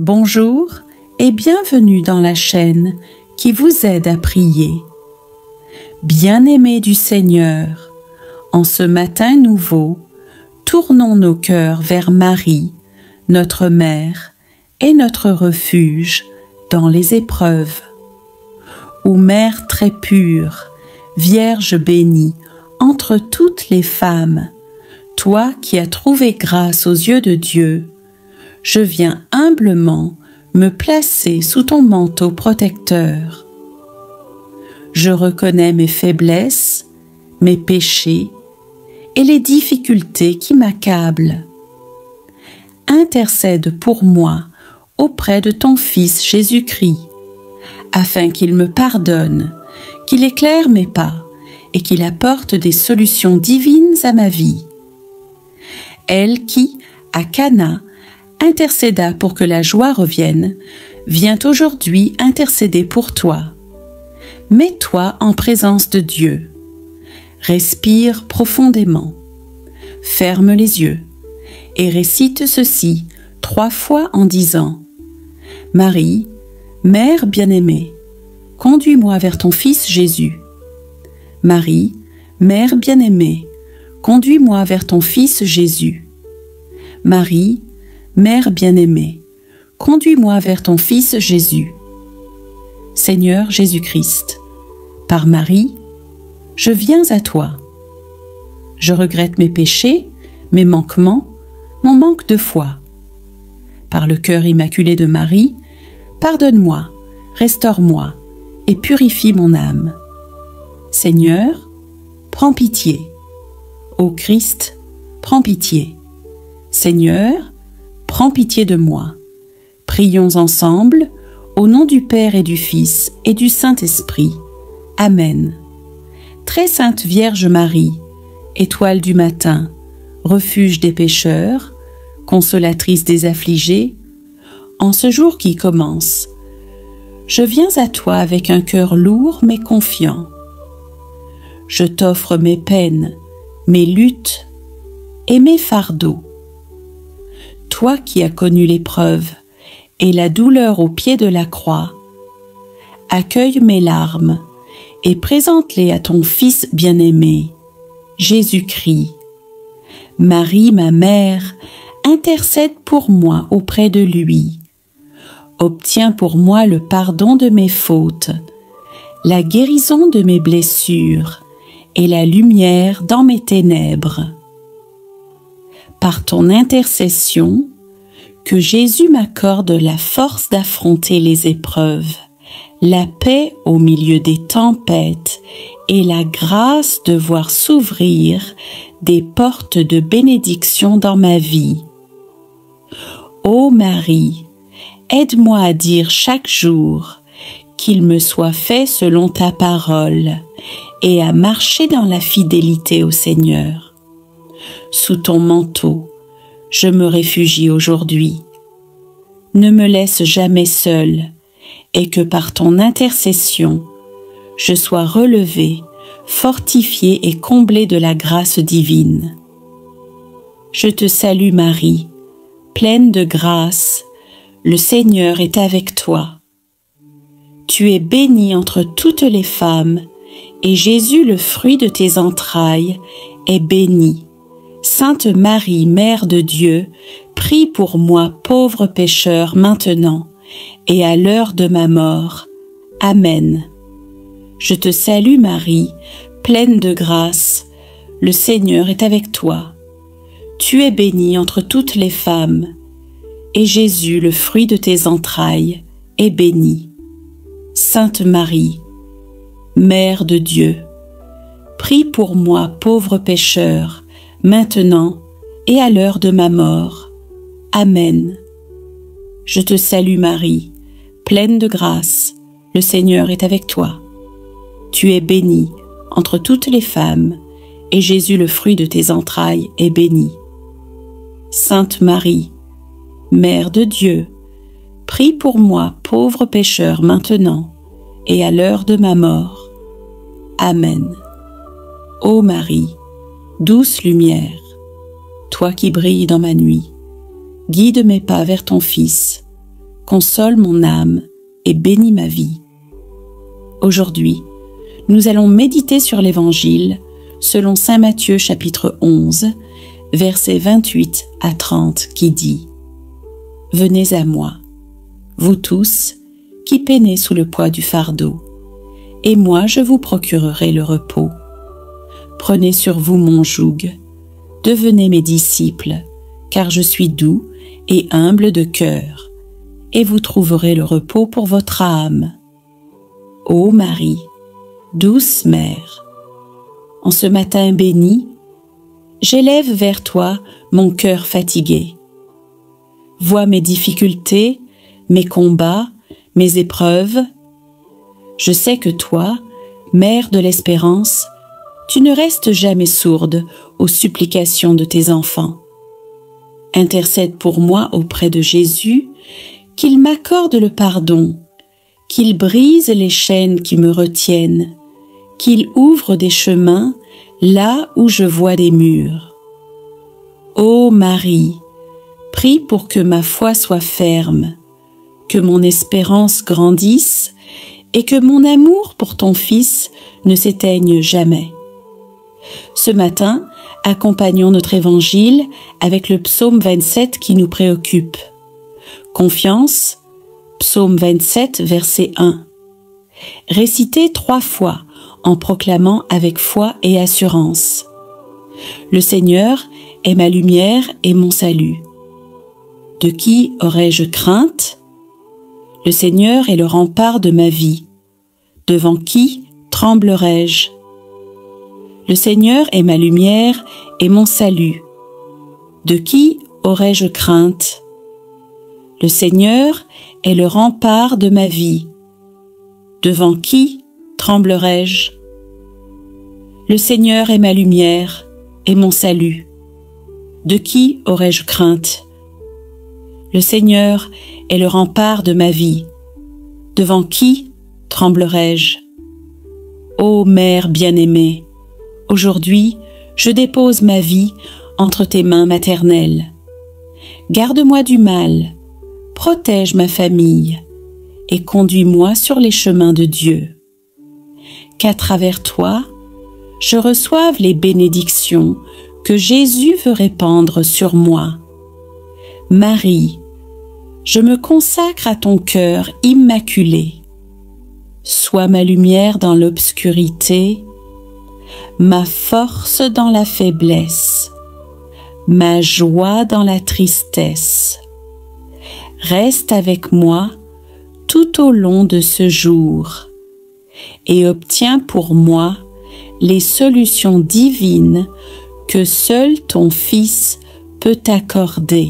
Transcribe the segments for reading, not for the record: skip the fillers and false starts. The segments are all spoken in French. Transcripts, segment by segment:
Bonjour et bienvenue dans la chaîne qui vous aide à prier. Bien-aimés du Seigneur, en ce matin nouveau, tournons nos cœurs vers Marie, notre mère et notre refuge dans les épreuves. Ô Mère très pure, Vierge bénie entre toutes les femmes, toi qui as trouvé grâce aux yeux de Dieu, je viens humblement me placer sous ton manteau protecteur. Je reconnais mes faiblesses, mes péchés et les difficultés qui m'accablent. Intercède pour moi auprès de ton Fils Jésus-Christ, afin qu'il me pardonne, qu'il éclaire mes pas et qu'il apporte des solutions divines à ma vie. Elle qui, à Cana, intercéda pour que la joie revienne, vient aujourd'hui intercéder pour toi. Mets-toi en présence de Dieu. Respire profondément. Ferme les yeux et récite ceci 3 fois en disant: Marie, Mère bien-aimée, conduis-moi vers ton Fils Jésus. Marie, Mère bien-aimée, conduis-moi vers ton Fils Jésus. Marie, Mère bien-aimée, conduis-moi vers ton Fils Jésus. Seigneur Jésus-Christ, par Marie, je viens à toi. Je regrette mes péchés, mes manquements, mon manque de foi. Par le cœur immaculé de Marie, pardonne-moi, restaure-moi et purifie mon âme. Seigneur, prends pitié. Ô Christ, prends pitié. Seigneur, prends pitié de moi. Prions ensemble, au nom du Père et du Fils et du Saint-Esprit. Amen. Très sainte Vierge Marie, étoile du matin, refuge des pécheurs, consolatrice des affligés, en ce jour qui commence, je viens à toi avec un cœur lourd mais confiant. Je t'offre mes peines, mes luttes et mes fardeaux. Toi qui as connu l'épreuve et la douleur au pied de la croix, accueille mes larmes et présente-les à ton Fils bien-aimé, Jésus-Christ. Marie, ma mère, intercède pour moi auprès de lui. Obtiens pour moi le pardon de mes fautes, la guérison de mes blessures et la lumière dans mes ténèbres. Par ton intercession, que Jésus m'accorde la force d'affronter les épreuves, la paix au milieu des tempêtes et la grâce de voir s'ouvrir des portes de bénédiction dans ma vie. Ô Marie, aide-moi à dire chaque jour qu'il me soit fait selon ta parole et à marcher dans la fidélité au Seigneur. Sous ton manteau, je me réfugie aujourd'hui. Ne me laisse jamais seule et que par ton intercession, je sois relevée, fortifiée et comblée de la grâce divine. Je te salue Marie, pleine de grâce, le Seigneur est avec toi. Tu es bénie entre toutes les femmes, et Jésus, le fruit de tes entrailles, est béni. Sainte Marie, Mère de Dieu, prie pour moi, pauvre pécheur, maintenant et à l'heure de ma mort. Amen. Je te salue Marie, pleine de grâce, le Seigneur est avec toi. Tu es bénie entre toutes les femmes, et Jésus, le fruit de tes entrailles, est béni. Sainte Marie, Mère de Dieu, prie pour moi, pauvre pécheur, maintenant et à l'heure de ma mort. Amen. Je te salue Marie, pleine de grâce, le Seigneur est avec toi. Tu es bénie entre toutes les femmes, et Jésus, le fruit de tes entrailles, est béni. Sainte Marie, Mère de Dieu, prie pour moi, pauvre pécheur, maintenant et à l'heure de ma mort. Amen. Ô Marie, douce lumière, toi qui brilles dans ma nuit, guide mes pas vers ton Fils, console mon âme et bénis ma vie. Aujourd'hui, nous allons méditer sur l'Évangile selon saint Matthieu chapitre 11, versets 28 à 30 qui dit « Venez à moi, vous tous qui peinez sous le poids du fardeau, et moi je vous procurerai le repos. Prenez sur vous mon joug, devenez mes disciples, car je suis doux et humble de cœur, et vous trouverez le repos pour votre âme. Ô Marie, douce mère, en ce matin béni, j'élève vers toi mon cœur fatigué. Vois mes difficultés, mes combats, mes épreuves. Je sais que toi, mère de l'espérance, tu ne restes jamais sourde aux supplications de tes enfants. Intercède pour moi auprès de Jésus, qu'il m'accorde le pardon, qu'il brise les chaînes qui me retiennent, qu'il ouvre des chemins là où je vois des murs. Ô Marie, prie pour que ma foi soit ferme, que mon espérance grandisse et que mon amour pour ton Fils ne s'éteigne jamais. Ce matin, accompagnons notre évangile avec le psaume 27 qui nous préoccupe. Confiance, psaume 27, verset 1. Récité 3 fois en proclamant avec foi et assurance. Le Seigneur est ma lumière et mon salut. De qui aurais-je crainte? Le Seigneur est le rempart de ma vie. Devant qui tremblerais-je? Le Seigneur est ma lumière et mon salut. De qui aurais-je crainte? Le Seigneur est le rempart de ma vie. Devant qui tremblerais-je? Le Seigneur est ma lumière et mon salut. De qui aurais-je crainte? Le Seigneur est le rempart de ma vie. Devant qui tremblerais-je? Ô Mère bien-aimée, aujourd'hui, je dépose ma vie entre tes mains maternelles. Garde-moi du mal, protège ma famille et conduis-moi sur les chemins de Dieu. Qu'à travers toi, je reçoive les bénédictions que Jésus veut répandre sur moi. Marie, je me consacre à ton cœur immaculé. Sois ma lumière dans l'obscurité, ma force dans la faiblesse, ma joie dans la tristesse. Reste avec moi tout au long de ce jour et obtiens pour moi les solutions divines que seul ton Fils peut accorder.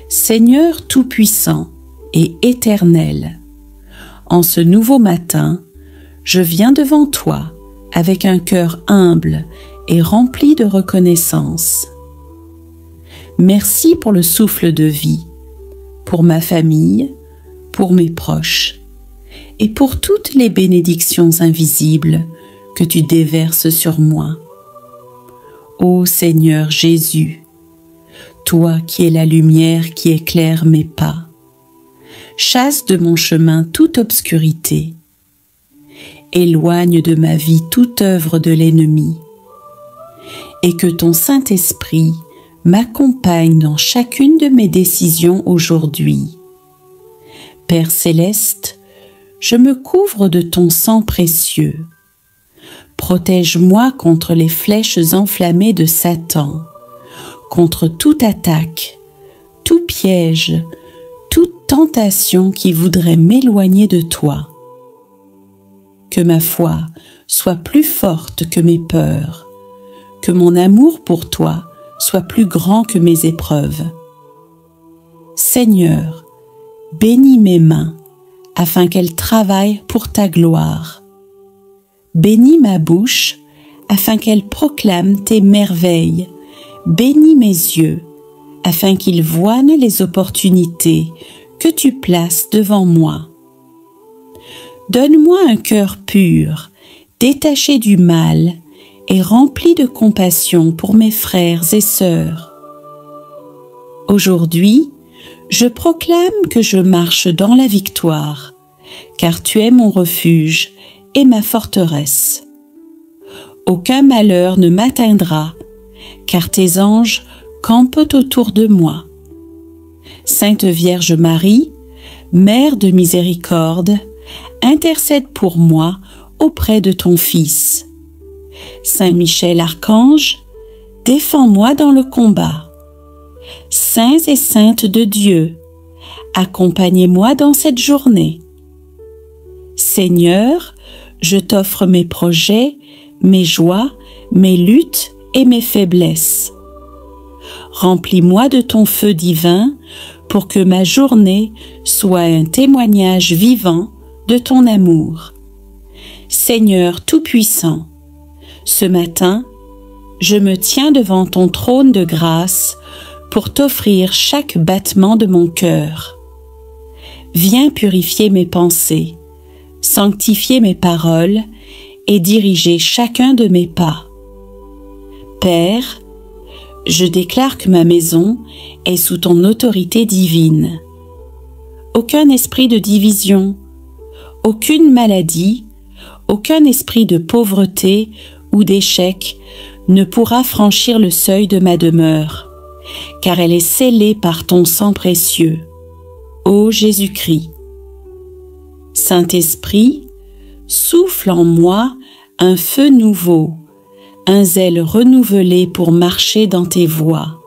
Seigneur Tout-Puissant et Éternel, en ce nouveau matin, je viens devant toi avec un cœur humble et rempli de reconnaissance. Merci pour le souffle de vie, pour ma famille, pour mes proches et pour toutes les bénédictions invisibles que tu déverses sur moi. Ô Seigneur Jésus, toi qui es la lumière qui éclaire mes pas, chasse de mon chemin toute obscurité, éloigne de ma vie toute œuvre de l'ennemi, et que ton Saint-Esprit m'accompagne dans chacune de mes décisions aujourd'hui. Père céleste, je me couvre de ton sang précieux. Protège-moi contre les flèches enflammées de Satan, contre toute attaque, tout piège, toute tentation qui voudrait m'éloigner de toi. Que ma foi soit plus forte que mes peurs, que mon amour pour toi soit plus grand que mes épreuves. Seigneur, bénis mes mains, afin qu'elles travaillent pour ta gloire. Bénis ma bouche, afin qu'elle proclame tes merveilles. Bénis mes yeux, afin qu'ils voient les opportunités que tu places devant moi. Donne-moi un cœur pur, détaché du mal et rempli de compassion pour mes frères et sœurs. Aujourd'hui, Je proclame que je marche dans la victoire, car tu es mon refuge et ma forteresse. Aucun malheur ne m'atteindra, car tes anges campent autour de moi. Sainte Vierge Marie, Mère de miséricorde, intercède pour moi auprès de ton Fils. Saint Michel Archange, défends-moi dans le combat. Saints et saintes de Dieu, accompagnez-moi dans cette journée. Seigneur, je t'offre mes projets, mes joies, mes luttes et mes faiblesses. Remplis-moi de ton feu divin pour que ma journée soit un témoignage vivant de ton amour. Seigneur Tout-Puissant, ce matin, je me tiens devant ton trône de grâce pour t'offrir chaque battement de mon cœur. Viens purifier mes pensées, sanctifier mes paroles et diriger chacun de mes pas. Père, je déclare que ma maison est sous ton autorité divine. Aucun esprit de division, aucune maladie, aucun esprit de pauvreté ou d'échec ne pourra franchir le seuil de ma demeure, car elle est scellée par ton sang précieux. Ô Jésus-Christ! Saint-Esprit, souffle en moi un feu nouveau, un zèle renouvelé pour marcher dans tes voies.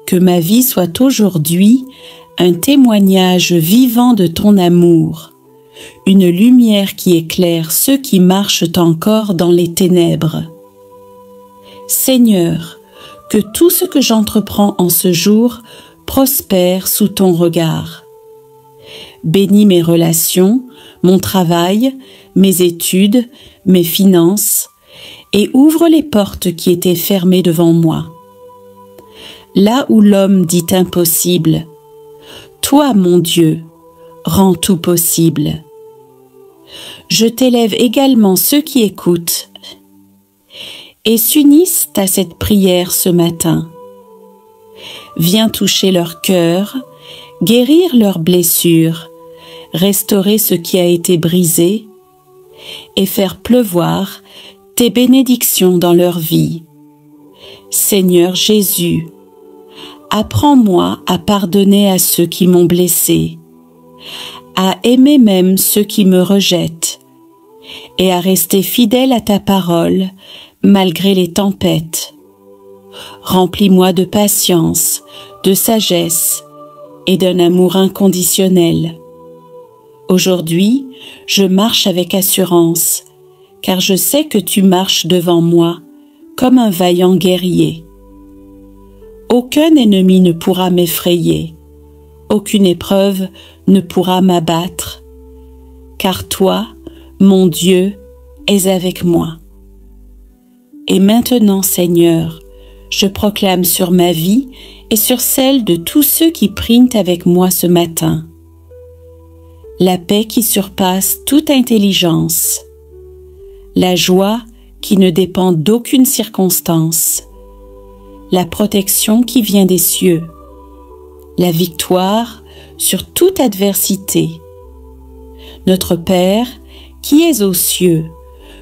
Que ma vie soit aujourd'hui un témoignage vivant de ton amour, une lumière qui éclaire ceux qui marchent encore dans les ténèbres. Seigneur, que tout ce que j'entreprends en ce jour prospère sous ton regard. Bénis mes relations, mon travail, mes études, mes finances, et ouvre les portes qui étaient fermées devant moi. Là où l'homme dit impossible, toi, mon Dieu, rends tout possible. Je t'élève également ceux qui écoutent et s'unissent à cette prière ce matin. Viens toucher leur cœur, guérir leurs blessures, restaurer ce qui a été brisé et faire pleuvoir tes bénédictions dans leur vie. Seigneur Jésus, apprends-moi à pardonner à ceux qui m'ont blessé, à aimer même ceux qui me rejettent, et à rester fidèle à ta parole malgré les tempêtes. Remplis-moi de patience, de sagesse et d'un amour inconditionnel. Aujourd'hui, je marche avec assurance, car je sais que tu marches devant moi comme un vaillant guerrier. Aucun ennemi ne pourra m'effrayer, aucune épreuve ne pourra m'abattre, car toi, mon Dieu, es avec moi. Et maintenant, Seigneur, je proclame sur ma vie et sur celle de tous ceux qui prient avec moi ce matin la paix qui surpasse toute intelligence, la joie qui ne dépend d'aucune circonstance, la protection qui vient des cieux, la victoire sur toute adversité. Notre Père, qui es aux cieux,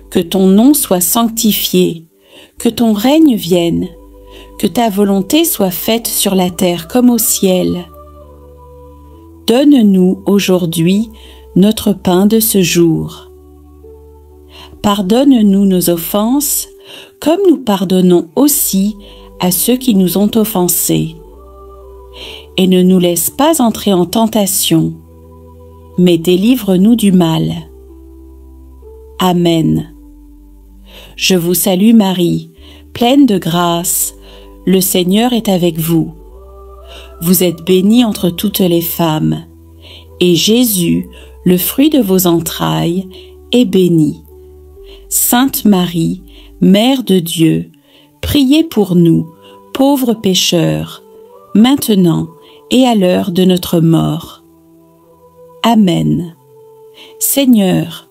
que ton nom soit sanctifié, que ton règne vienne, que ta volonté soit faite sur la terre comme au ciel. Donne-nous aujourd'hui notre pain de ce jour. Pardonne-nous nos offenses, comme nous pardonnons aussi à ceux qui nous ont offensés. Et ne nous laisse pas entrer en tentation, mais délivre-nous du mal. Amen. Je vous salue Marie, pleine de grâce, le Seigneur est avec vous. Vous êtes bénie entre toutes les femmes, et Jésus, le fruit de vos entrailles, est béni. Sainte Marie, Mère de Dieu, priez pour nous, pauvres pécheurs, maintenant et à l'heure de notre mort. Amen. Seigneur,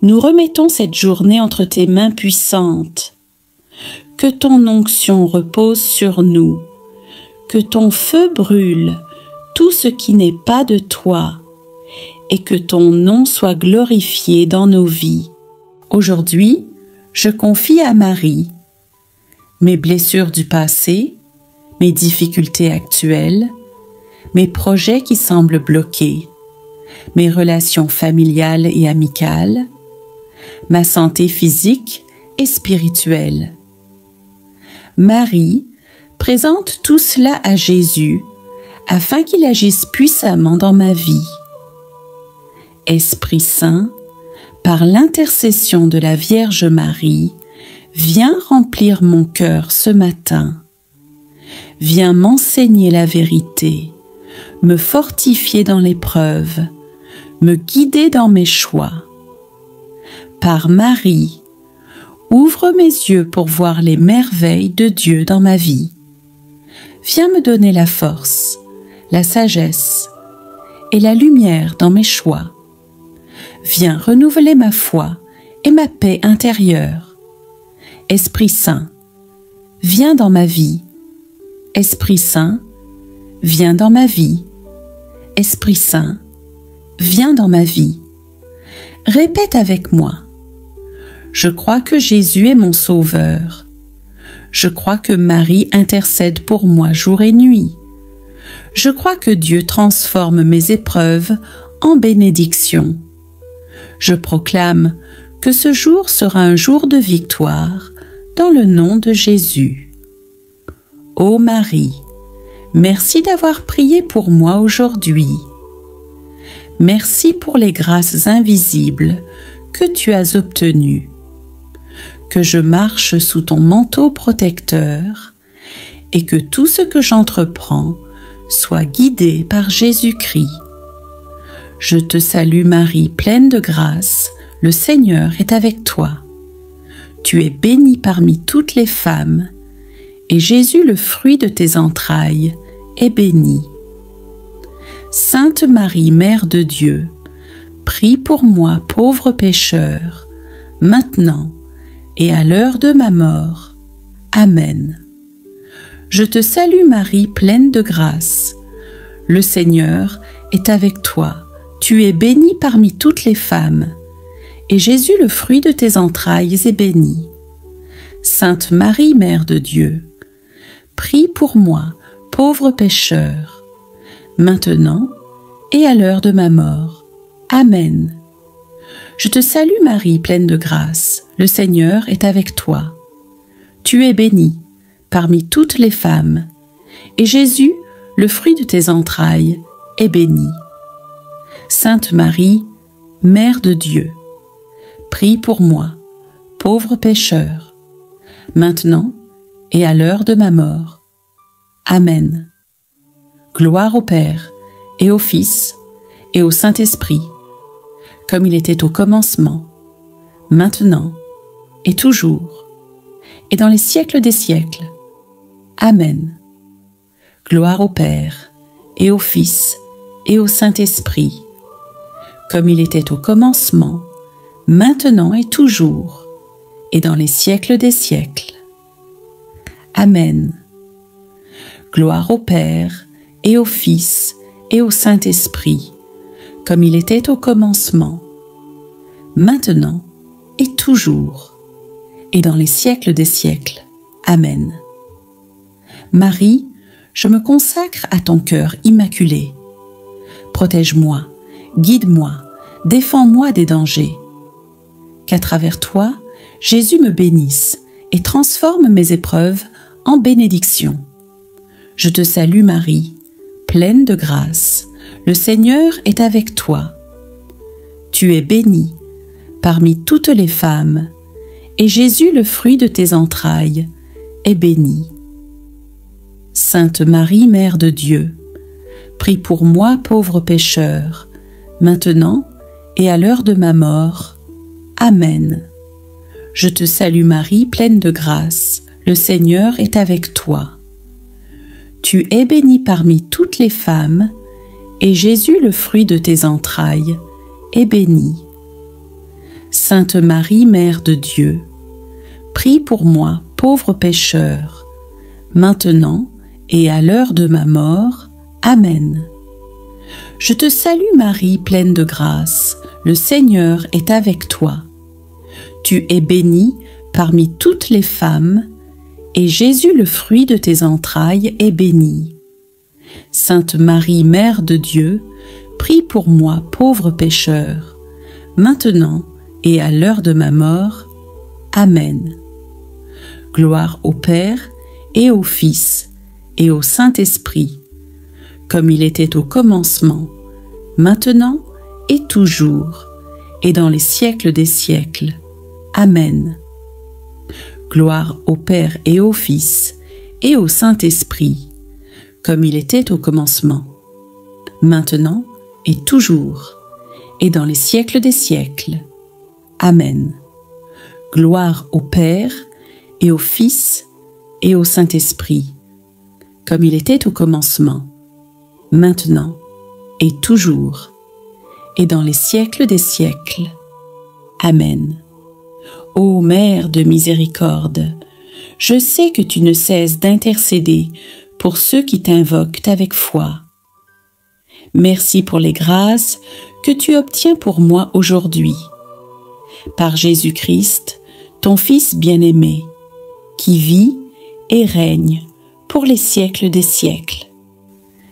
nous remettons cette journée entre tes mains puissantes. Que ton onction repose sur nous, que ton feu brûle tout ce qui n'est pas de toi, et que ton nom soit glorifié dans nos vies. Aujourd'hui, je confie à Marie mes blessures du passé, mes difficultés actuelles, mes projets qui semblent bloqués, mes relations familiales et amicales, ma santé physique et spirituelle. Marie présente tout cela à Jésus afin qu'il agisse puissamment dans ma vie. Esprit Saint, par l'intercession de la Vierge Marie, viens remplir mon cœur ce matin. Viens m'enseigner la vérité, me fortifier dans l'épreuve, me guider dans mes choix. Par Marie, ouvre mes yeux pour voir les merveilles de Dieu dans ma vie. Viens me donner la force, la sagesse et la lumière dans mes choix. Viens renouveler ma foi et ma paix intérieure. Esprit Saint, viens dans ma vie. Esprit Saint, viens dans ma vie. Esprit Saint, viens dans ma vie. Répète avec moi. Je crois que Jésus est mon Sauveur. Je crois que Marie intercède pour moi jour et nuit. Je crois que Dieu transforme mes épreuves en bénédiction. Je proclame que ce jour sera un jour de victoire dans le nom de Jésus. Ô Marie, merci d'avoir prié pour moi aujourd'hui. Merci pour les grâces invisibles que tu as obtenues. Que je marche sous ton manteau protecteur et que tout ce que j'entreprends soit guidé par Jésus-Christ. Je te salue Marie, pleine de grâce, le Seigneur est avec toi. Tu es bénie parmi toutes les femmes, et Jésus, le fruit de tes entrailles, est béni. Sainte Marie, Mère de Dieu, prie pour moi, pauvre pécheur, maintenant et à l'heure de ma mort. Amen. Je te salue Marie, pleine de grâce. Le Seigneur est avec toi. Tu es bénie parmi toutes les femmes, et Jésus, le fruit de tes entrailles, est béni. Sainte Marie, Mère de Dieu, prie pour moi, pauvre pécheur, maintenant et à l'heure de ma mort. Amen. Je te salue Marie, pleine de grâce, le Seigneur est avec toi. Tu es bénie parmi toutes les femmes, et Jésus, le fruit de tes entrailles, est béni. Sainte Marie, Mère de Dieu, prie pour moi, pauvre pécheur, maintenant et à l'heure de ma mort. Amen. Gloire au Père, et au Fils, et au Saint-Esprit, comme il était au commencement, maintenant et toujours, et dans les siècles des siècles. Amen. Gloire au Père, et au Fils, et au Saint-Esprit, comme il était au commencement, maintenant et toujours, et dans les siècles des siècles. Amen. Gloire au Père, et au Fils, et au Saint-Esprit, comme il était au commencement, maintenant et toujours, et dans les siècles des siècles. Amen. Marie, je me consacre à ton cœur immaculé. Protège-moi, guide-moi, défends-moi des dangers. Qu'à travers toi, Jésus me bénisse et transforme mes épreuves en bénédiction. Je te salue Marie, pleine de grâce, le Seigneur est avec toi. Tu es bénie parmi toutes les femmes, et Jésus, le fruit de tes entrailles, est béni. Sainte Marie, Mère de Dieu, prie pour moi, pauvre pécheur, maintenant et à l'heure de ma mort. Amen. Je te salue Marie, pleine de grâce, le Seigneur est avec toi. Tu es bénie parmi toutes les femmes, et Jésus, le fruit de tes entrailles, est béni. Sainte Marie, Mère de Dieu, prie pour moi, pauvre pécheur, maintenant et à l'heure de ma mort. Amen. Je te salue Marie, pleine de grâce, le Seigneur est avec toi. Tu es bénie parmi toutes les femmes, et Jésus, le fruit de tes entrailles, est béni. Sainte Marie, Mère de Dieu, prie pour moi, pauvre pécheur, maintenant et à l'heure de ma mort. Amen. Gloire au Père et au Fils et au Saint-Esprit, comme il était au commencement, maintenant et toujours, et dans les siècles des siècles. Amen. Gloire au Père et au Fils et au Saint-Esprit, comme il était au commencement, maintenant et toujours, et dans les siècles des siècles. Amen. Gloire au Père et au Fils et au Saint-Esprit, comme il était au commencement, maintenant et toujours, et dans les siècles des siècles. Amen. Ô Mère de miséricorde, je sais que tu ne cesses d'intercéder pour ceux qui t'invoquent avec foi. Merci pour les grâces que tu obtiens pour moi aujourd'hui. Par Jésus-Christ, ton Fils bien-aimé, qui vit et règne pour les siècles des siècles.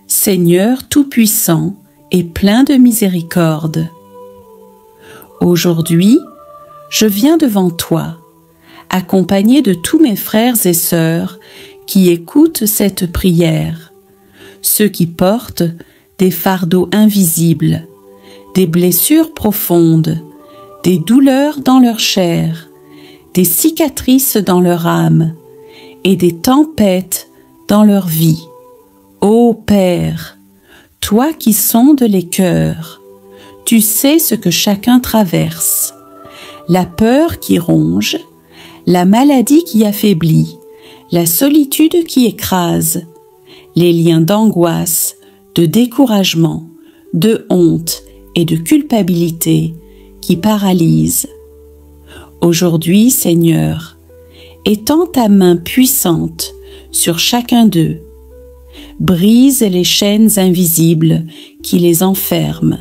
Seigneur tout-puissant et plein de miséricorde, aujourd'hui, je viens devant toi, accompagné de tous mes frères et sœurs qui écoutent cette prière, ceux qui portent des fardeaux invisibles, des blessures profondes, des douleurs dans leur chair, des cicatrices dans leur âme et des tempêtes dans leur vie. Ô Père, toi qui sondes les cœurs, tu sais ce que chacun traverse, la peur qui ronge, la maladie qui affaiblit, la solitude qui écrase, les liens d'angoisse, de découragement, de honte et de culpabilité qui paralysent. Aujourd'hui, Seigneur, étends ta main puissante sur chacun d'eux. Brise les chaînes invisibles qui les enferment.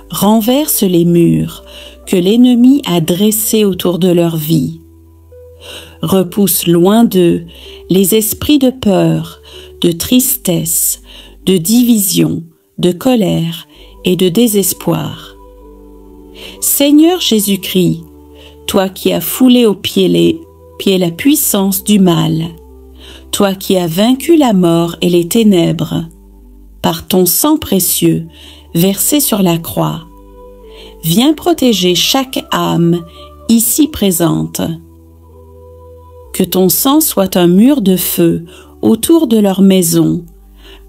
Renverse les murs que l'ennemi a dressés autour de leur vie. Repousse loin d'eux les esprits de peur, de tristesse, de division, de colère et de désespoir. Seigneur Jésus-Christ, toi qui as foulé aux pieds la puissance du mal, toi qui as vaincu la mort et les ténèbres, par ton sang précieux versé sur la croix, viens protéger chaque âme ici présente. Que ton sang soit un mur de feu autour de leur maison,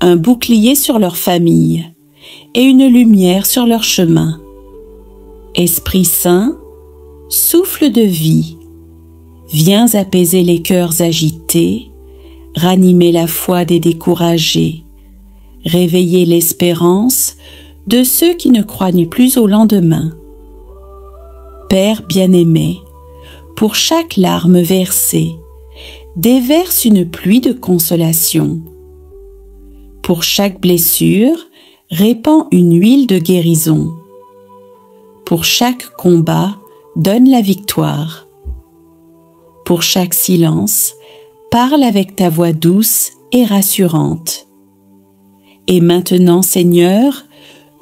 un bouclier sur leur famille et une lumière sur leur chemin. Esprit Saint, souffle de vie, viens apaiser les cœurs agités, ranimer la foi des découragés, réveiller l'espérance de ceux qui ne croient plus au lendemain. Père bien-aimé, pour chaque larme versée, déverse une pluie de consolation. Pour chaque blessure, répands une huile de guérison. Pour chaque combat, donne la victoire. Pour chaque silence, parle avec ta voix douce et rassurante. Et maintenant, Seigneur,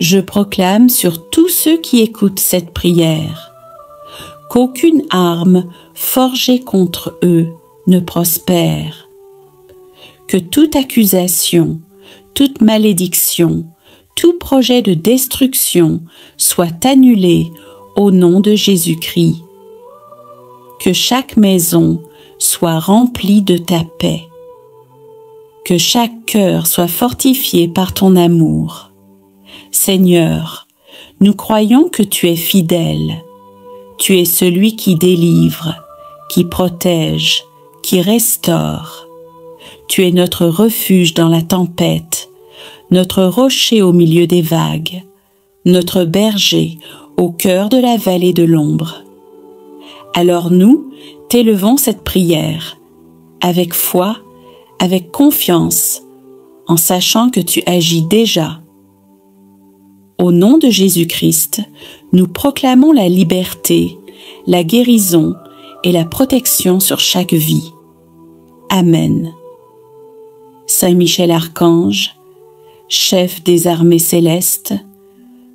je proclame sur tous ceux qui écoutent cette prière qu'aucune arme forgée contre eux ne prospère, que toute accusation, toute malédiction, tout projet de destruction soit annulé au nom de Jésus-Christ. Que chaque maison soit remplie de ta paix. Que chaque cœur soit fortifié par ton amour. Seigneur, nous croyons que tu es fidèle. Tu es celui qui délivre, qui protège, qui restaure. Tu es notre refuge dans la tempête, notre rocher au milieu des vagues, notre berger au cœur de la vallée de l'ombre. Alors nous t'élevons cette prière, avec foi, avec confiance, en sachant que tu agis déjà. Au nom de Jésus-Christ, nous proclamons la liberté, la guérison et la protection sur chaque vie. Amen. Saint Michel Archange, chef des armées célestes,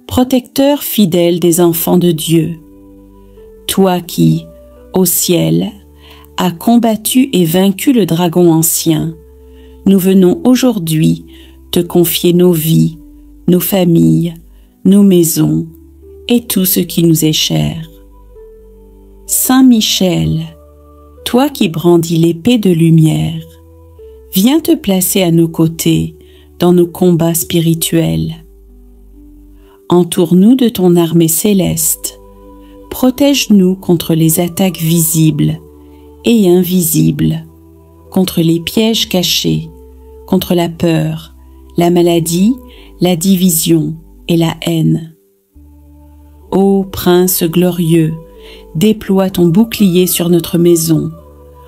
protecteur fidèle des enfants de Dieu, toi qui, au ciel, as combattu et vaincu le dragon ancien, nous venons aujourd'hui te confier nos vies, nos familles, nos maisons et tout ce qui nous est cher. Saint Michel, toi qui brandis l'épée de lumière, viens te placer à nos côtés dans nos combats spirituels. Entoure-nous de ton armée céleste, protège-nous contre les attaques visibles et invisibles, contre les pièges cachés, contre la peur, la maladie, la division et la haine. Ô Prince glorieux, déploie ton bouclier sur notre maison,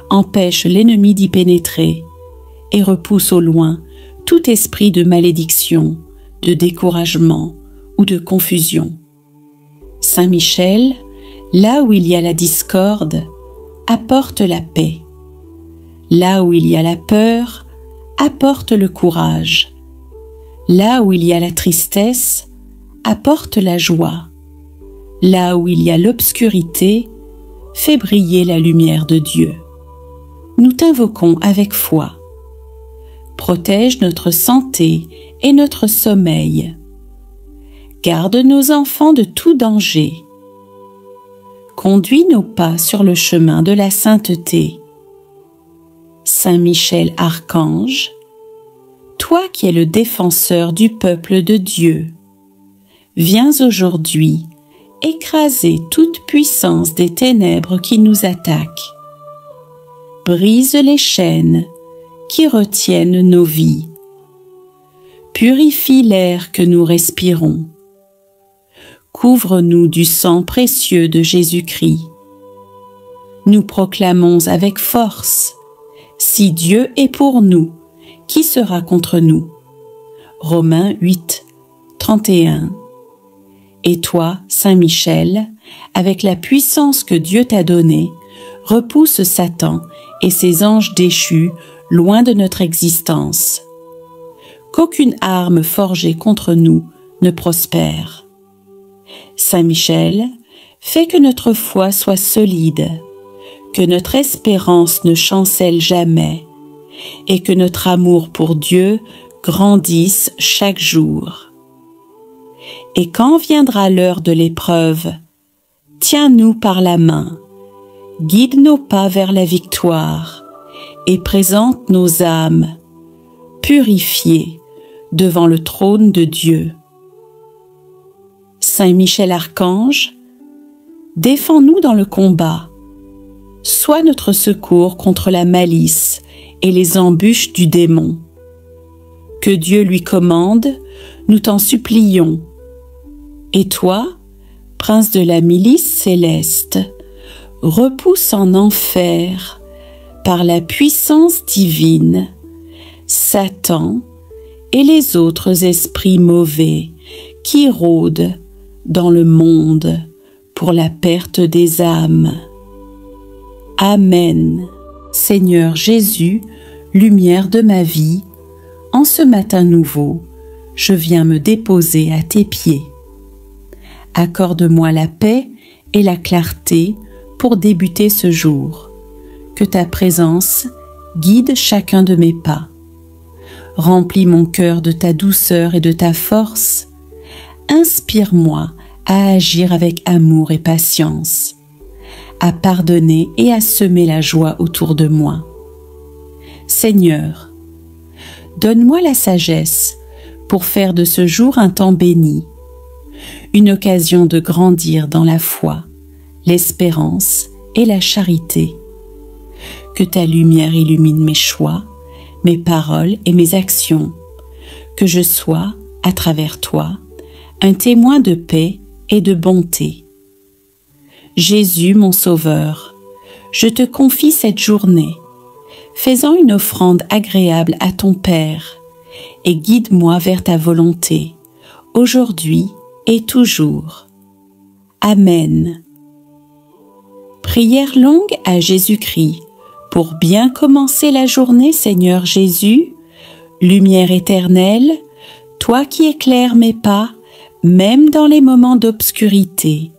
empêche l'ennemi d'y pénétrer et repousse au loin tout esprit de malédiction, de découragement ou de confusion. Saint Michel, là où il y a la discorde, apporte la paix. Là où il y a la peur, apporte le courage. Là où il y a la tristesse, apporte la joie. Là où il y a l'obscurité, fais briller la lumière de Dieu. Nous t'invoquons avec foi. Protège notre santé et notre sommeil. Garde nos enfants de tout danger. Conduis nos pas sur le chemin de la sainteté. Saint Michel Archange, toi qui es le défenseur du peuple de Dieu, viens aujourd'hui écraser toute puissance des ténèbres qui nous attaquent. Brise les chaînes qui retiennent nos vies. Purifie l'air que nous respirons. Couvre-nous du sang précieux de Jésus-Christ. Nous proclamons avec force: si Dieu est pour nous, qui sera contre nous? Romains 8, 31. Et toi, Saint Michel, avec la puissance que Dieu t'a donnée, repousse Satan et ses anges déchus loin de notre existence. Qu'aucune arme forgée contre nous ne prospère. Saint Michel, fais que notre foi soit solide, que notre espérance ne chancelle jamais, et que notre amour pour Dieu grandisse chaque jour. Et quand viendra l'heure de l'épreuve, tiens-nous par la main, guide nos pas vers la victoire, et présente nos âmes, purifiées, devant le trône de Dieu. Saint Michel Archange, défends-nous dans le combat. Sois notre secours contre la malice et les embûches du démon. Que Dieu lui commande, nous t'en supplions. Et toi, prince de la milice céleste, repousse en enfer, par la puissance divine, Satan et les autres esprits mauvais qui rôdent dans le monde pour la perte des âmes. Amen. Seigneur Jésus, lumière de ma vie, en ce matin nouveau, je viens me déposer à tes pieds. Accorde-moi la paix et la clarté pour débuter ce jour. Que ta présence guide chacun de mes pas. Remplis mon cœur de ta douceur et de ta force. Inspire-moi à agir avec amour et patience, à pardonner et à semer la joie autour de moi. Seigneur, donne-moi la sagesse pour faire de ce jour un temps béni, une occasion de grandir dans la foi, l'espérance et la charité. Que ta lumière illumine mes choix, mes paroles et mes actions, que je sois, à travers toi, un témoin de paix et de bonté. Jésus, mon Sauveur, je te confie cette journée, fais-en une offrande agréable à ton Père, et guide-moi vers ta volonté, aujourd'hui et toujours. Amen. Prière longue à Jésus-Christ. Pour bien commencer la journée, Seigneur Jésus, lumière éternelle, toi qui éclaires mes pas, même dans les moments d'obscurité.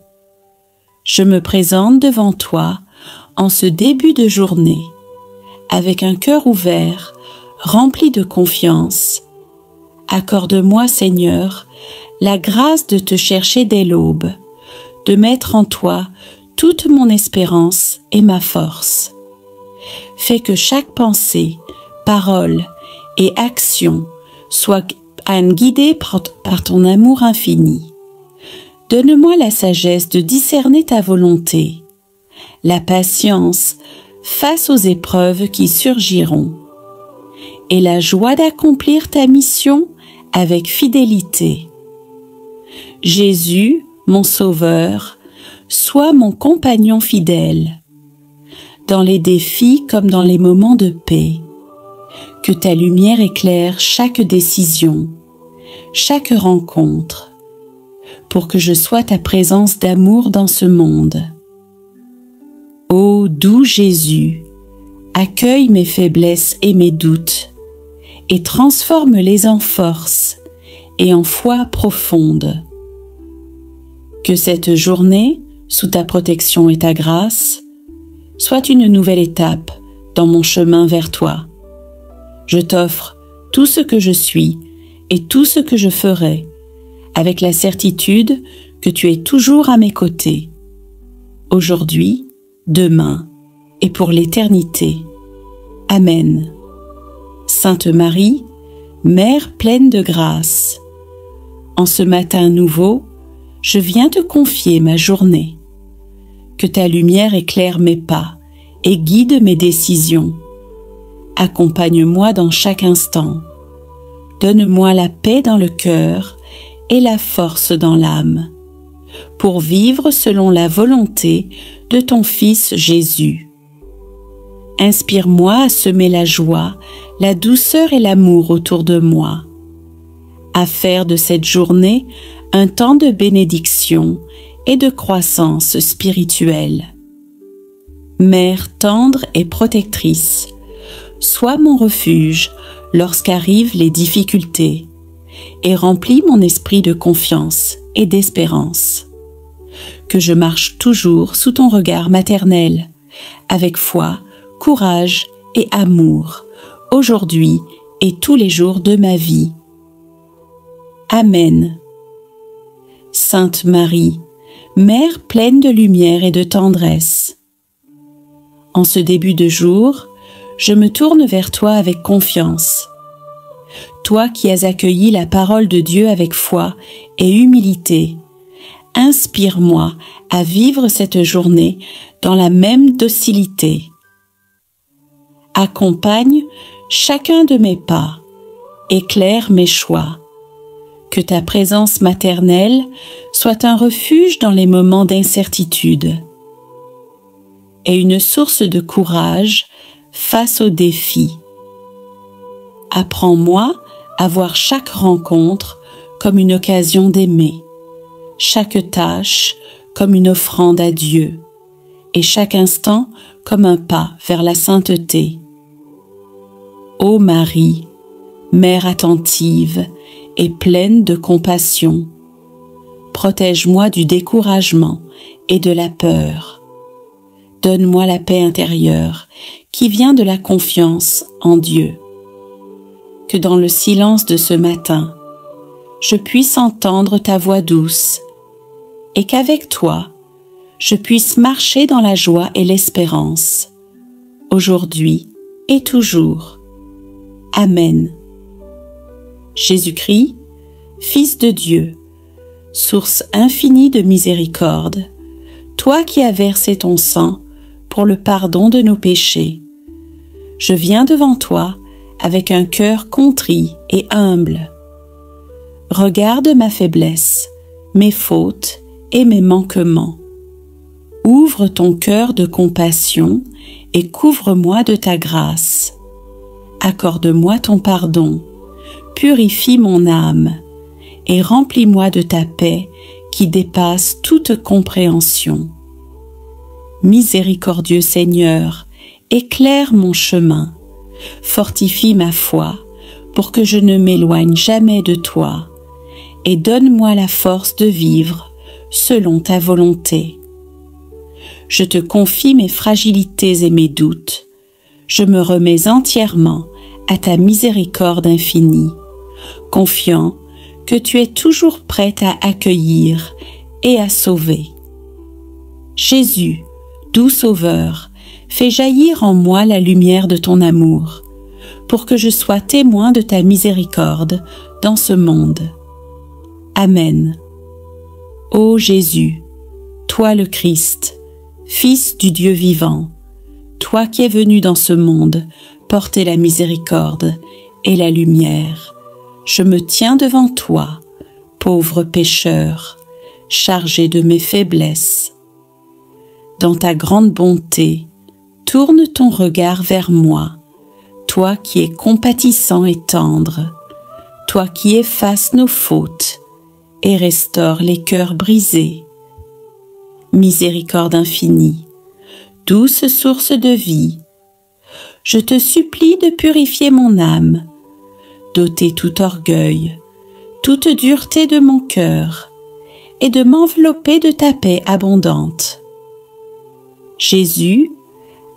Je me présente devant toi en ce début de journée, avec un cœur ouvert, rempli de confiance. Accorde-moi, Seigneur, la grâce de te chercher dès l'aube, de mettre en toi toute mon espérance et ma force. Fais que chaque pensée, parole et action soit guidée par ton amour infini. Donne-moi la sagesse de discerner ta volonté, la patience face aux épreuves qui surgiront, et la joie d'accomplir ta mission avec fidélité. Jésus, mon Sauveur, sois mon compagnon fidèle, dans les défis comme dans les moments de paix. Que ta lumière éclaire chaque décision, chaque rencontre, pour que je sois ta présence d'amour dans ce monde. Ô doux Jésus, accueille mes faiblesses et mes doutes, et transforme-les en force et en foi profonde. Que cette journée, sous ta protection et ta grâce, soit une nouvelle étape dans mon chemin vers toi. Je t'offre tout ce que je suis et tout ce que je ferai, avec la certitude que tu es toujours à mes côtés, aujourd'hui, demain et pour l'éternité. Amen. Sainte Marie, Mère pleine de grâce, en ce matin nouveau, je viens te confier ma journée. Que ta lumière éclaire mes pas et guide mes décisions. Accompagne-moi dans chaque instant. Donne-moi la paix dans le cœur et la force dans l'âme, pour vivre selon la volonté de ton Fils Jésus. Inspire-moi à semer la joie, la douceur et l'amour autour de moi, à faire de cette journée un temps de bénédiction et de croissance spirituelle. Mère tendre et protectrice, sois mon refuge lorsqu'arrivent les difficultés et remplis mon esprit de confiance et d'espérance. Que je marche toujours sous ton regard maternel, avec foi, courage et amour, aujourd'hui et tous les jours de ma vie. Amen. Sainte Marie, Mère pleine de lumière et de tendresse, en ce début de jour, je me tourne vers toi avec confiance. Toi qui as accueilli la parole de Dieu avec foi et humilité, inspire-moi à vivre cette journée dans la même docilité. Accompagne chacun de mes pas, éclaire mes choix. Que ta présence maternelle soit un refuge dans les moments d'incertitude et une source de courage face aux défis. Apprends-moi à voir chaque rencontre comme une occasion d'aimer, chaque tâche comme une offrande à Dieu, et chaque instant comme un pas vers la sainteté. Ô Marie, Mère attentive et pleine de compassion, protège-moi du découragement et de la peur. Donne-moi la paix intérieure qui vient de la confiance en Dieu. Que dans le silence de ce matin, je puisse entendre ta voix douce et qu'avec toi, je puisse marcher dans la joie et l'espérance, aujourd'hui et toujours. Amen. Jésus-Christ, Fils de Dieu, source infinie de miséricorde, toi qui as versé ton sang pour le pardon de nos péchés, je viens devant toi avec un cœur contrit et humble. Regarde ma faiblesse, mes fautes et mes manquements. Ouvre ton cœur de compassion et couvre-moi de ta grâce. Accorde-moi ton pardon, purifie mon âme et remplis-moi de ta paix qui dépasse toute compréhension. Miséricordieux Seigneur, éclaire mon chemin, fortifie ma foi pour que je ne m'éloigne jamais de toi, et donne-moi la force de vivre selon ta volonté. Je te confie mes fragilités et mes doutes, je me remets entièrement à ta miséricorde infinie, confiant que tu es toujours prêt à accueillir et à sauver. Jésus, doux Sauveur, fais jaillir en moi la lumière de ton amour, pour que je sois témoin de ta miséricorde dans ce monde. Amen. Ô Jésus, toi le Christ, Fils du Dieu vivant, toi qui es venu dans ce monde porter la miséricorde et la lumière, je me tiens devant toi, pauvre pécheur, chargé de mes faiblesses. Dans ta grande bonté, tourne ton regard vers moi, toi qui es compatissant et tendre, toi qui effaces nos fautes et restaures les cœurs brisés. Miséricorde infinie, douce source de vie, je te supplie de purifier mon âme, d'ôter tout orgueil, toute dureté de mon cœur, et de m'envelopper de ta paix abondante. Jésus,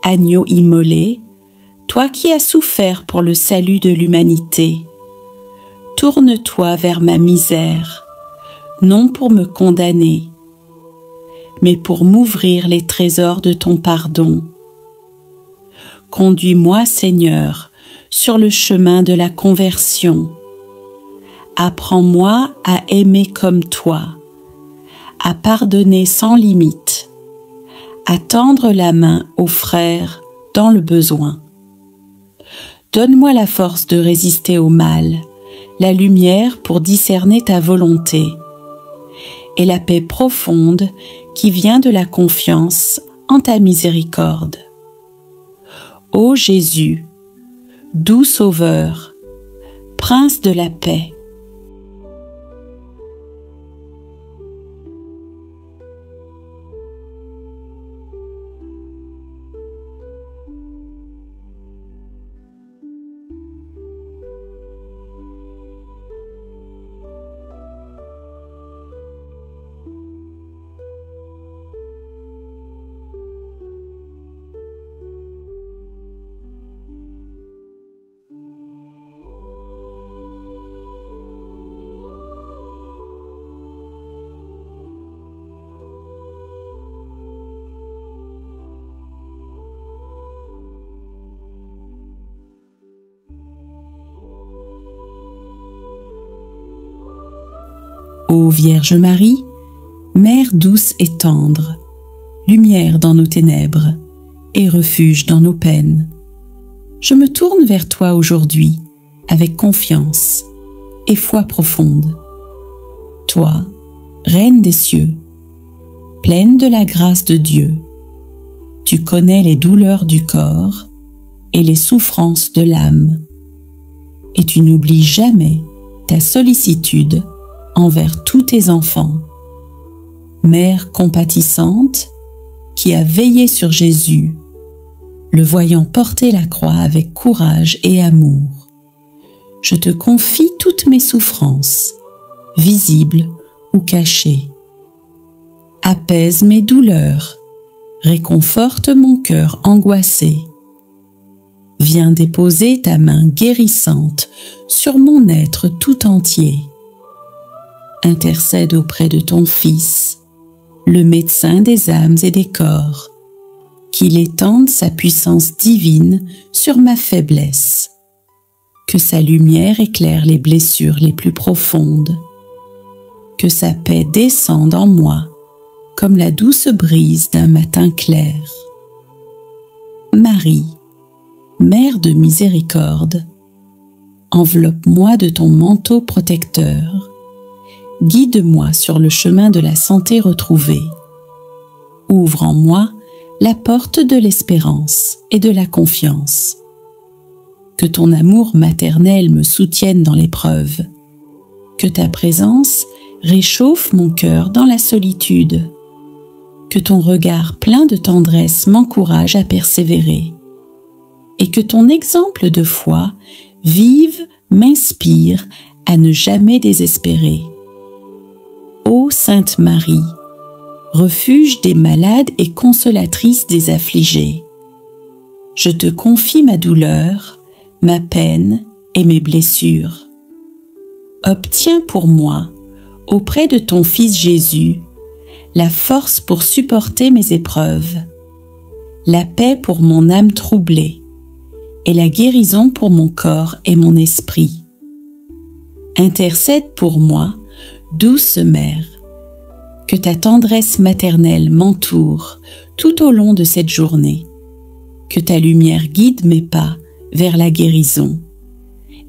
agneau immolé, toi qui as souffert pour le salut de l'humanité, tourne-toi vers ma misère, non pour me condamner, mais pour m'ouvrir les trésors de ton pardon. Conduis-moi, Seigneur, sur le chemin de la conversion. Apprends-moi à aimer comme toi, à pardonner sans limite, à tendre la main aux frères dans le besoin. Donne-moi la force de résister au mal, la lumière pour discerner ta volonté, et la paix profonde qui vient de la confiance en ta miséricorde. Ô Jésus, doux Sauveur, Prince de la paix, Ô Vierge Marie, Mère douce et tendre, lumière dans nos ténèbres et refuge dans nos peines, je me tourne vers toi aujourd'hui avec confiance et foi profonde. Toi, Reine des cieux, pleine de la grâce de Dieu, tu connais les douleurs du corps et les souffrances de l'âme, et tu n'oublies jamais ta sollicitude envers tous tes enfants. Mère compatissante, qui a veillé sur Jésus, le voyant porter la croix avec courage et amour, je te confie toutes mes souffrances, visibles ou cachées. Apaise mes douleurs, réconforte mon cœur angoissé. Viens déposer ta main guérissante sur mon être tout entier. Intercède auprès de ton Fils, le médecin des âmes et des corps, qu'il étende sa puissance divine sur ma faiblesse, que sa lumière éclaire les blessures les plus profondes, que sa paix descende en moi comme la douce brise d'un matin clair. Marie, Mère de miséricorde, enveloppe-moi de ton manteau protecteur, guide-moi sur le chemin de la santé retrouvée. Ouvre en moi la porte de l'espérance et de la confiance. Que ton amour maternel me soutienne dans l'épreuve. Que ta présence réchauffe mon cœur dans la solitude. Que ton regard plein de tendresse m'encourage à persévérer. Et que ton exemple de foi vive m'inspire à ne jamais désespérer. Ô Sainte Marie, refuge des malades et consolatrice des affligés, je te confie ma douleur, ma peine et mes blessures. Obtiens pour moi, auprès de ton Fils Jésus, la force pour supporter mes épreuves, la paix pour mon âme troublée et la guérison pour mon corps et mon esprit. Intercède pour moi, douce Mère, que ta tendresse maternelle m'entoure tout au long de cette journée, que ta lumière guide mes pas vers la guérison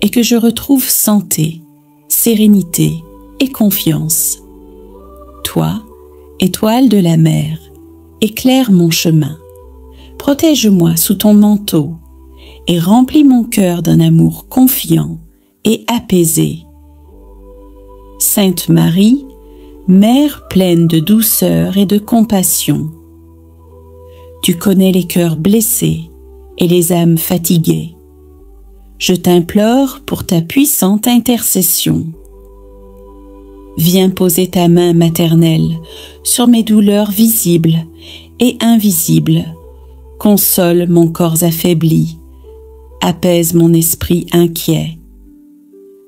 et que je retrouve santé, sérénité et confiance. Toi, étoile de la mer, éclaire mon chemin, protège-moi sous ton manteau et remplis mon cœur d'un amour confiant et apaisé. Sainte Marie, Mère pleine de douceur et de compassion, tu connais les cœurs blessés et les âmes fatiguées. Je t'implore pour ta puissante intercession. Viens poser ta main maternelle sur mes douleurs visibles et invisibles, console mon corps affaibli, apaise mon esprit inquiet.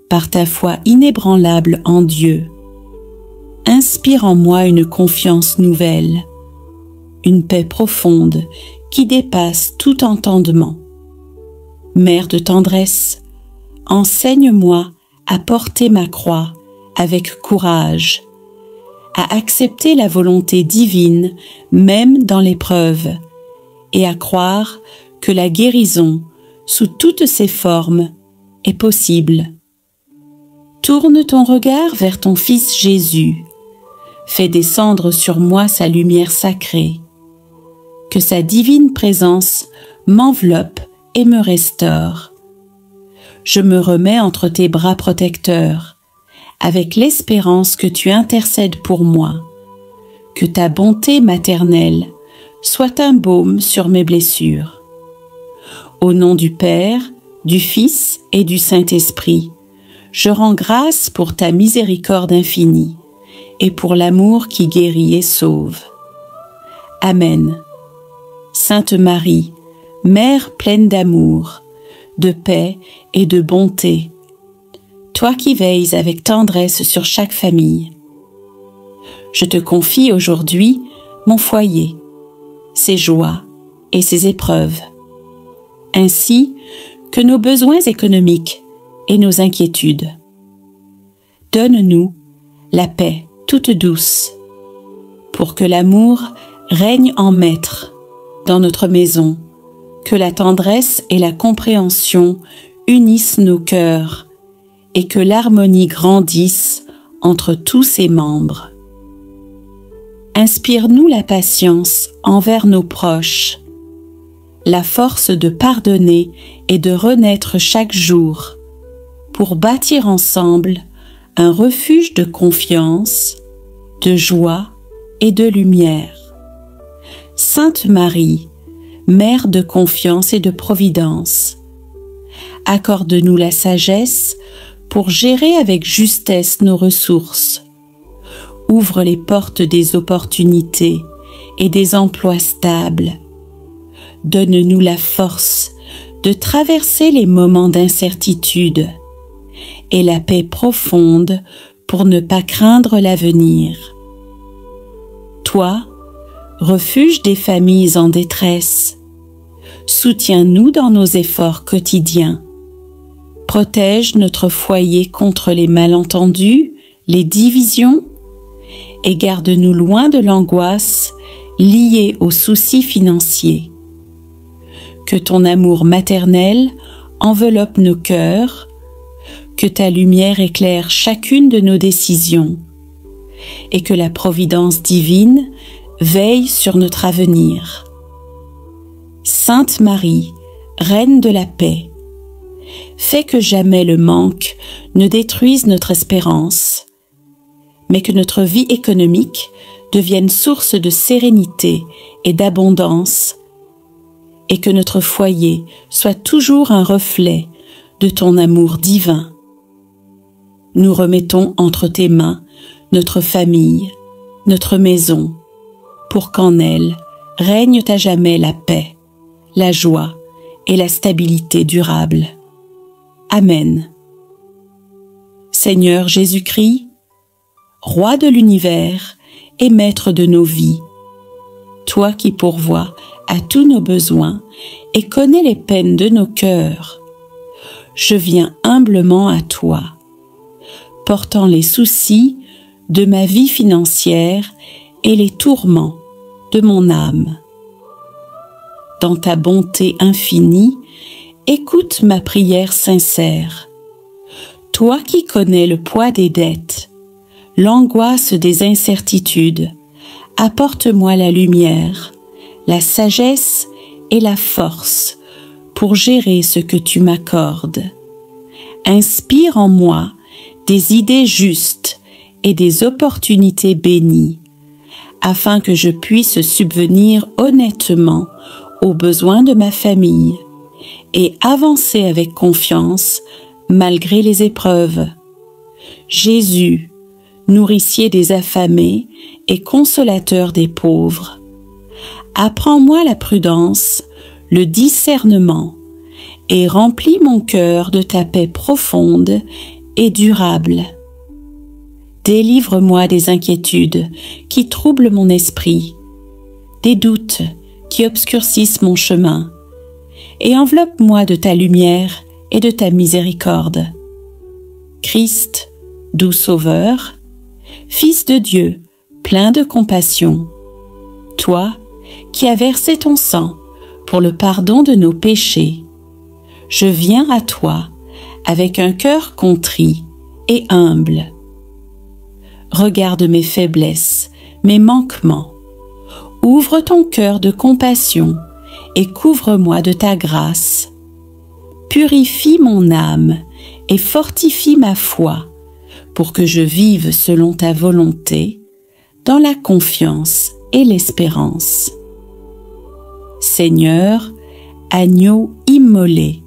Par ta foi inébranlable en Dieu, inspire en moi une confiance nouvelle, une paix profonde qui dépasse tout entendement. Mère de tendresse, enseigne-moi à porter ma croix avec courage, à accepter la volonté divine même dans l'épreuve et à croire que la guérison sous toutes ses formes est possible. Tourne ton regard vers ton Fils Jésus, fais descendre sur moi sa lumière sacrée, que sa divine présence m'enveloppe et me restaure. Je me remets entre tes bras protecteurs, avec l'espérance que tu intercèdes pour moi, que ta bonté maternelle soit un baume sur mes blessures. Au nom du Père, du Fils et du Saint-Esprit, je rends grâce pour ta miséricorde infinie et pour l'amour qui guérit et sauve. Amen. Sainte Marie, Mère pleine d'amour, de paix et de bonté, toi qui veilles avec tendresse sur chaque famille, je te confie aujourd'hui mon foyer, ses joies et ses épreuves, ainsi que nos besoins économiques et nos inquiétudes. Donne-nous la paix toute douce, pour que l'amour règne en maître dans notre maison, que la tendresse et la compréhension unissent nos cœurs et que l'harmonie grandisse entre tous ses membres. Inspire-nous la patience envers nos proches, la force de pardonner et de renaître chaque jour pour bâtir ensemble un refuge de confiance, de joie et de lumière. Sainte Marie, Mère de confiance et de providence, accorde-nous la sagesse pour gérer avec justesse nos ressources. Ouvre les portes des opportunités et des emplois stables. Donne-nous la force de traverser les moments d'incertitude et la paix profonde pour ne pas craindre l'avenir. Toi, refuge des familles en détresse, soutiens-nous dans nos efforts quotidiens. Protège notre foyer contre les malentendus, les divisions, et garde-nous loin de l'angoisse liée aux soucis financiers. Que ton amour maternel enveloppe nos cœurs, que ta lumière éclaire chacune de nos décisions, et que la providence divine veille sur notre avenir. Sainte Marie, Reine de la paix, fais que jamais le manque ne détruise notre espérance, mais que notre vie économique devienne source de sérénité et d'abondance, et que notre foyer soit toujours un reflet de ton amour divin. Nous remettons entre tes mains notre famille, notre maison, pour qu'en elle règne à jamais la paix, la joie et la stabilité durable. Amen. Seigneur Jésus-Christ, Roi de l'univers et Maître de nos vies, toi qui pourvois à tous nos besoins et connais les peines de nos cœurs, je viens humblement à toi, portant les soucis de ma vie financière et les tourments de mon âme. Dans ta bonté infinie, écoute ma prière sincère. Toi qui connais le poids des dettes, l'angoisse des incertitudes, apporte-moi la lumière, la sagesse et la force pour gérer ce que tu m'accordes. Inspire en moi des idées justes et des opportunités bénies, afin que je puisse subvenir honnêtement aux besoins de ma famille et avancer avec confiance malgré les épreuves. Jésus, nourricier des affamés et consolateur des pauvres, apprends-moi la prudence, le discernement, et remplis mon cœur de ta paix profonde et durable. Délivre-moi des inquiétudes qui troublent mon esprit, des doutes qui obscurcissent mon chemin, et enveloppe-moi de ta lumière et de ta miséricorde. Christ, doux Sauveur, Fils de Dieu, plein de compassion, toi qui as versé ton sang pour le pardon de nos péchés, je viens à toi avec un cœur contrit et humble. Regarde mes faiblesses, mes manquements. Ouvre ton cœur de compassion et couvre-moi de ta grâce. Purifie mon âme et fortifie ma foi pour que je vive selon ta volonté, dans la confiance et l'espérance. Seigneur, agneau immolé,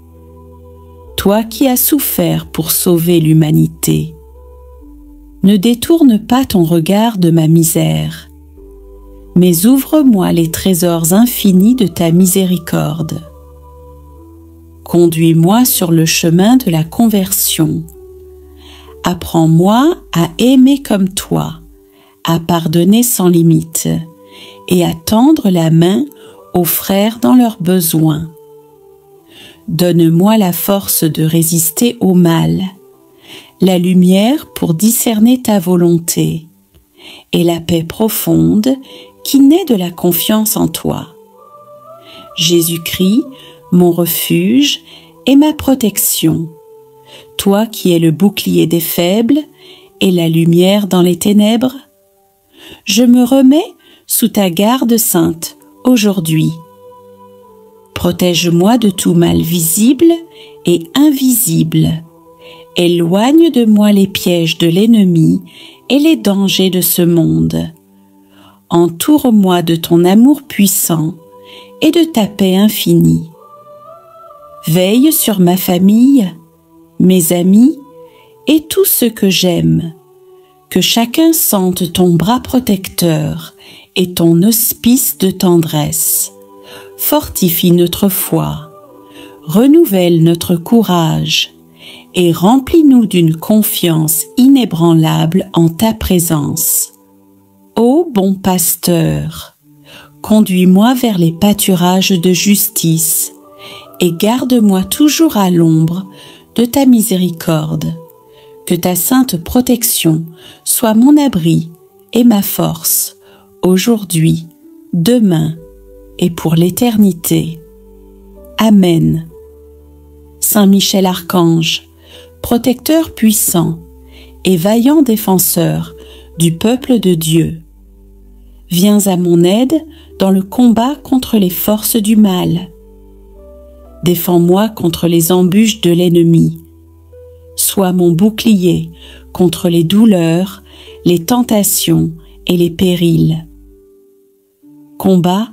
toi qui as souffert pour sauver l'humanité, ne détourne pas ton regard de ma misère, mais ouvre-moi les trésors infinis de ta miséricorde. Conduis-moi sur le chemin de la conversion. Apprends-moi à aimer comme toi, à pardonner sans limite et à tendre la main aux frères dans leurs besoins. Donne-moi la force de résister au mal, la lumière pour discerner ta volonté et la paix profonde qui naît de la confiance en toi. Jésus-Christ, mon refuge et ma protection, toi qui es le bouclier des faibles et la lumière dans les ténèbres, je me remets sous ta garde sainte aujourd'hui. Protège-moi de tout mal visible et invisible. Éloigne de moi les pièges de l'ennemi et les dangers de ce monde. Entoure-moi de ton amour puissant et de ta paix infinie. Veille sur ma famille, mes amis et tous ceux que j'aime. Que chacun sente ton bras protecteur et ton auspice de tendresse. Fortifie notre foi, renouvelle notre courage et remplis-nous d'une confiance inébranlable en ta présence. Ô bon pasteur, conduis-moi vers les pâturages de justice et garde-moi toujours à l'ombre de ta miséricorde. Que ta sainte protection soit mon abri et ma force, aujourd'hui, demain et pour l'éternité. Amen. Saint Michel Archange, protecteur puissant et vaillant défenseur du peuple de Dieu, viens à mon aide dans le combat contre les forces du mal. Défends-moi contre les embûches de l'ennemi. Sois mon bouclier contre les douleurs, les tentations et les périls. Combat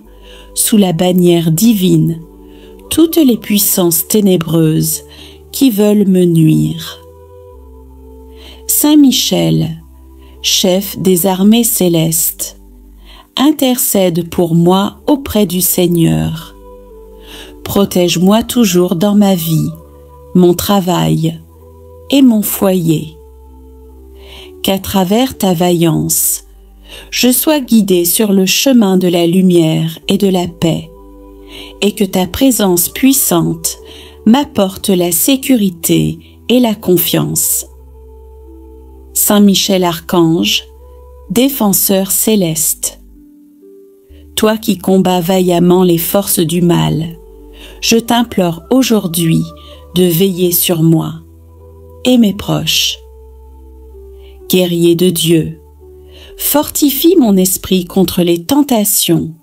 sous la bannière divine toutes les puissances ténébreuses qui veulent me nuire. Saint Michel, chef des armées célestes, intercède pour moi auprès du Seigneur. Protège-moi toujours dans ma vie, mon travail et mon foyer. Qu'à travers ta vaillance, je sois guidé sur le chemin de la lumière et de la paix, et que ta présence puissante m'apporte la sécurité et la confiance. Saint Michel Archange, défenseur céleste, toi qui combats vaillamment les forces du mal, je t'implore aujourd'hui de veiller sur moi et mes proches. Guerrier de Dieu, fortifie mon esprit contre les tentations.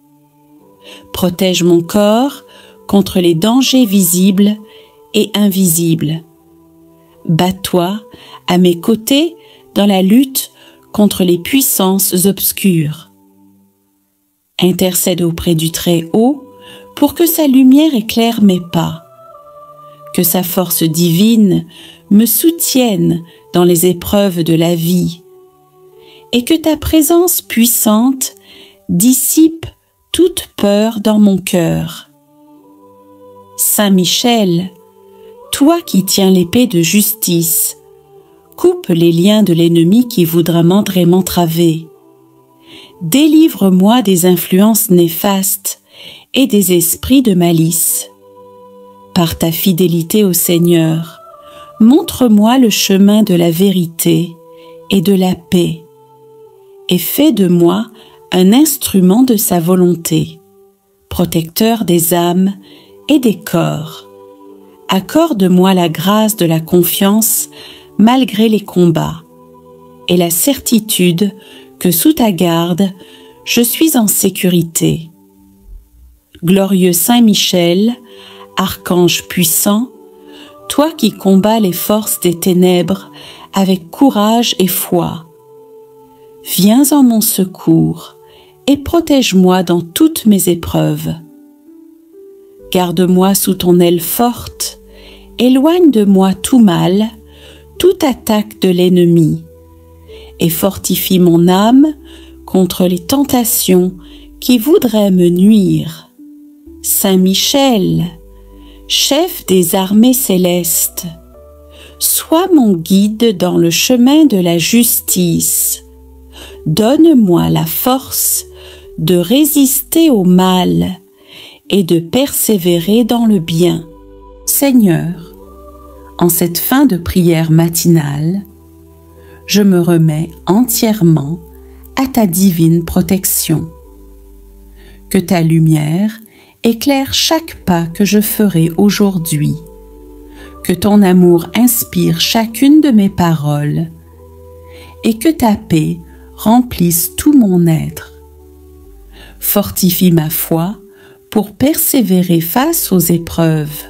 Protège mon corps contre les dangers visibles et invisibles. Bats-toi à mes côtés dans la lutte contre les puissances obscures. Intercède auprès du Très-Haut pour que sa lumière éclaire mes pas, que sa force divine me soutienne dans les épreuves de la vie, et que ta présence puissante dissipe toute peur dans mon cœur. Saint Michel, toi qui tiens l'épée de justice, coupe les liens de l'ennemi qui voudra m'entraver. Délivre-moi des influences néfastes et des esprits de malice. Par ta fidélité au Seigneur, montre-moi le chemin de la vérité et de la paix, et fais de moi un instrument de sa volonté, protecteur des âmes et des corps. Accorde-moi la grâce de la confiance malgré les combats, et la certitude que sous ta garde, je suis en sécurité. Glorieux Saint Michel, archange puissant, toi qui combats les forces des ténèbres avec courage et foi, viens en mon secours et protège-moi dans toutes mes épreuves. Garde-moi sous ton aile forte, éloigne de moi tout mal, toute attaque de l'ennemi, et fortifie mon âme contre les tentations qui voudraient me nuire. Saint Michel, chef des armées célestes, sois mon guide dans le chemin de la justice. Donne-moi la force de résister au mal et de persévérer dans le bien. Seigneur, en cette fin de prière matinale, je me remets entièrement à ta divine protection. Que ta lumière éclaire chaque pas que je ferai aujourd'hui. Que ton amour inspire chacune de mes paroles et que ta paix remplisse tout mon être. Fortifie ma foi pour persévérer face aux épreuves.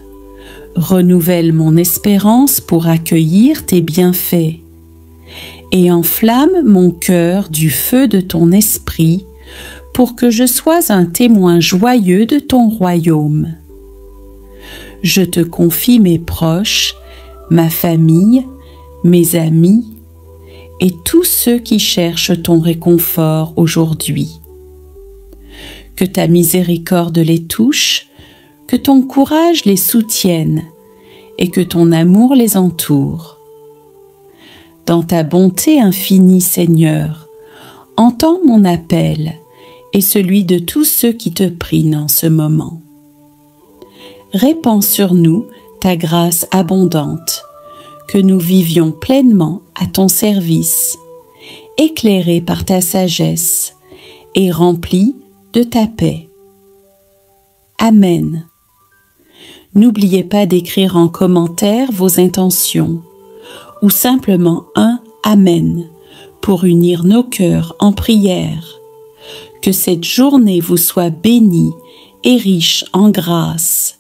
Renouvelle mon espérance pour accueillir tes bienfaits et enflamme mon cœur du feu de ton esprit pour que je sois un témoin joyeux de ton royaume. Je te confie mes proches, ma famille, mes amis et tous ceux qui cherchent ton réconfort aujourd'hui. Que ta miséricorde les touche, que ton courage les soutienne et que ton amour les entoure. Dans ta bonté infinie, Seigneur, entends mon appel et celui de tous ceux qui te prient en ce moment. Répands sur nous ta grâce abondante, que nous vivions pleinement à ton service, éclairés par ta sagesse et remplis de ta paix. Amen. N'oubliez pas d'écrire en commentaire vos intentions ou simplement un Amen pour unir nos cœurs en prière. Que cette journée vous soit bénie et riche en grâce.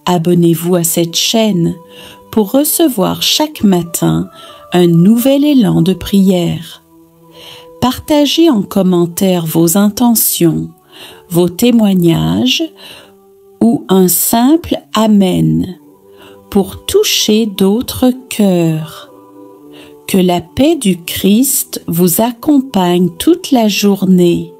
Abonnez-vous à cette chaîne pour recevoir chaque matin un nouvel élan de prière. Partagez en commentaire vos intentions, vos témoignages ou un simple Amen pour toucher d'autres cœurs. Que la paix du Christ vous accompagne toute la journée.